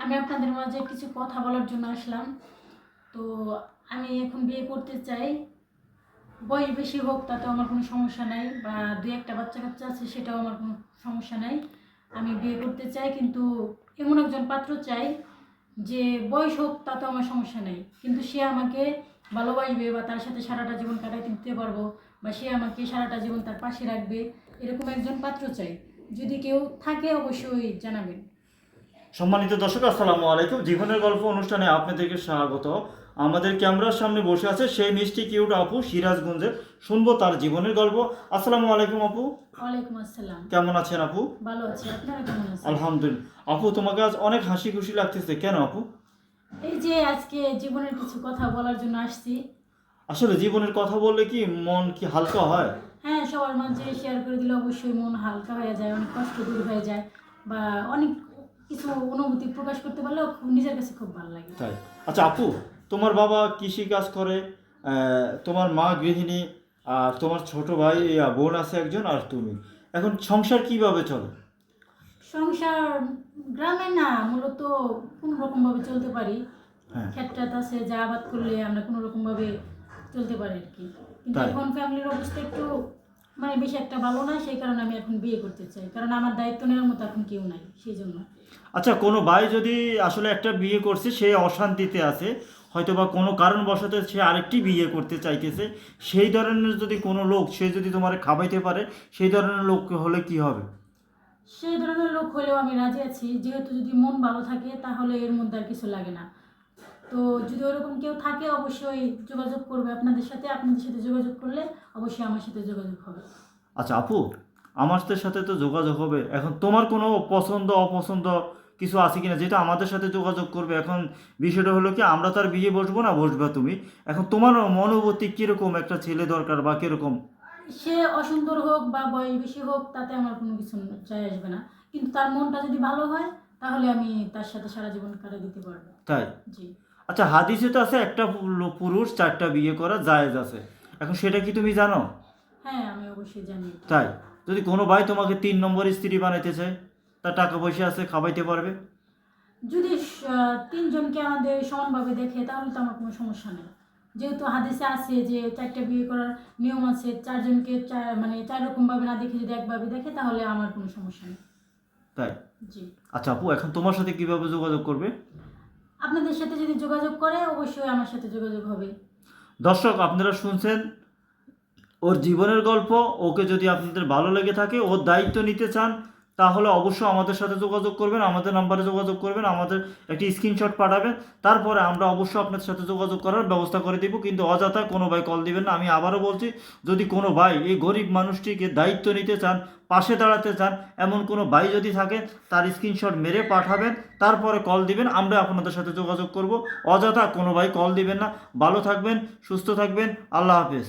আমি আপনাদের মাঝে কিছু কথা বলার জন্য আসলাম। তো আমি এখন বিয়ে করতে চাই। বয়স বেশি হোক তাতে আমার কোনো সমস্যা নাই, বা দুই একটা বাচ্চা কাচ্চা আছে সেটাও আমার কোনো সমস্যা নাই। আমি বিয়ে করতে চাই, কিন্তু এমন একজন পাত্র চাই যে বয়স হোক তাতেও আমার সমস্যা নেই, কিন্তু সে আমাকে ভালোবাসবে বা তার সাথে সারাটা জীবন কাটাইতে দিতে পারবো, বা সে আমাকে সারাটা জীবন তার পাশে রাখবে, এরকম একজন পাত্র চাই। যদি কেউ থাকে অবশ্যই জানাবেন। সম্মানিত দর্শক, আসসালামু আলাইকুম। জীবনের গল্প অনুষ্ঠানে আপনাদেরকে স্বাগত। আমাদের ক্যামেরার সামনে বসে আছে সেই মিষ্টি কিউট আপু সিরাজগঞ্জের। শুনবো তার জীবনের গল্প। আসসালামু আলাইকুম আপু। ওয়ালাইকুম আসসালাম। কেমন আছেন আপু? ভালো আছি, আপনারা কেমন আছেন? আলহামদুলিল্লাহ। আপু, তোমাকে আজ অনেক হাসি খুশি লাগতেছে কেন আপু? এই যে আজকে জীবনের কিছু কথা বলার জন্য আসছি। আসলে জীবনের কথা বললে কি মন কি হালকা হয়? হ্যাঁ, সবার মাঝে শেয়ার করে দিলে অবশ্যই মন হালকা হয়ে যায়, অনেক কষ্ট দূর হয়ে যায়, বা অনেক কিছু অনুভূতি প্রকাশ করতে পারলেও নিজের কাছে খুব ভালো লাগে। তাই। আচ্ছা আপু, তোমার বাবা কৃষি কাজ করে, তোমার মা গৃহিণী, আর তোমার ছোট ভাই বোন আছে একজন, আর তুমি। এখন সংসার কিভাবে চলে? সংসার গ্রামে না, মূলত কোনো রকমভাবে চলতে পারি। হ্যাঁ। ক্ষেত্রাত আছে, যা আবাদ করলে আমরা কোনো রকমভাবে চলতে পারি আর কি। কিন্তু তাই। এখন ফ্যামিলির অবস্থা একটু মানে বেশি একটা ভালো না, সেই কারণে আমি এখন বিয়ে করতে চাই, কারণ আমার দায়িত্ব নেওয়ার মতো এখন কেউ নাই, সেই জন্য। আচ্ছা, কোনো ভাই যদি আসলে একটা বিয়ে করছে, সে অশান্তিতে আছে, হয়তো বা কোনো কারণবশত সে আরেকটি বিয়ে করতে চাইতেছে, সেই ধরনের যদি কোনো লোক সে যদি তোমার খাওয়াইতে পারে, সেই ধরনের লোক হলে কি হবে? সেই ধরনের লোক হলেও আমি রাজি আছি, যেহেতু যদি মন ভালো থাকে তাহলে এর মধ্যে আর কিছু লাগে না। তো যদি ওরকম কেউ থাকে অবশ্যই যোগাযোগ করবে আপনাদের সাথে, আপনাদের সাথে যোগাযোগ করলে অবশ্যই আমার সাথে যোগাযোগ হবে। আচ্ছা আপু, আমাদের সাথে তো যোগাযোগ হবে। এখন তোমার কোনো পছন্দ অপছন্দ কিছু আছে কিনা, যেটা আমাদের সাথে যোগাযোগ করবে? এখন বিষয়টা হলো কি, আমরা তার বিয়ে বসবো না, বসবে তুমি। এখন তোমার মনোভূতি কীরকম, একটা ছেলে দরকার বা কীরকম? সে অসুন্দর হোক বা বয়স বেশি হোক তাতে আমার কোনো কিছু যায় আসবে না, কিন্তু তার মনটা যদি ভালো হয় তাহলে আমি তার সাথে সারা জীবন কাটিয়ে দিতে পারবো। তাই। জি। আচ্ছা, হাদিসে তো আছে একটা পুরুষ 4টা বিয়ে করা জায়েজ আছে। এখন সেটা কি তুমি জানো? হ্যাঁ, আমি অবশ্যই জানি এটা। তাই। যদি কোনো ভাই তোমাকে 3 নম্বর স্ত্রী বানাইতে চায়, তার টাকা পয়সা আছে, খাওয়াইতে পারবে? যদি তিনজনকে আমাদের সমানভাবে দেখে তাহলে তো আমার কোনো সমস্যা নেই, যেহেতু হাদিসে আছে যে 4টা বিয়ে করার নিয়ম আছে, চারজনকে মানে 4 রকমভাবে না দেখে যদি একভাবে দেখে তাহলে আমার কোনো সমস্যা নেই। তাই। জি। আচ্ছা আপু, এখন তোমার সাথে কিভাবে যোগাযোগ করবে? আপনাদের সাথে যদি যোগাযোগ করে অবশ্যই আমার সাথে যোগাযোগ হবে। দর্শক, আপনারা শুনছেন ওর জীবনের গল্প। ওকে যদি আপনাদের ভালো লেগে থাকে, ওর দায়িত্ব নিতে চান, তাহলে অবশ্যই আমাদের সাথে যোগাযোগ করবেন, আমাদের নাম্বারে যোগাযোগ করবেন, আমাদের একটি স্ক্রিনশট পাঠাবেন। তারপরে আমরা অবশ্যই আপনাদের সাথে যোগাযোগ করার ব্যবস্থা করে দিব। কিন্তু অযথা কোনো ভাই কল দিবেন না। আমি আবারও বলছি, যদি কোনো ভাই এই গরিব মানুষটিকে দায়িত্ব নিতে চান, পাশে দাঁড়াতে চান, এমন কোনো ভাই যদি থাকে, তার স্ক্রিনশট মেরে পাঠাবেন, তারপরে কল দিবেন, আমরা আপনাদের সাথে যোগাযোগ করব। অযথা কোনো ভাই কল দিবেন না। ভালো থাকবেন, সুস্থ থাকবেন। আল্লাহ হাফেজ।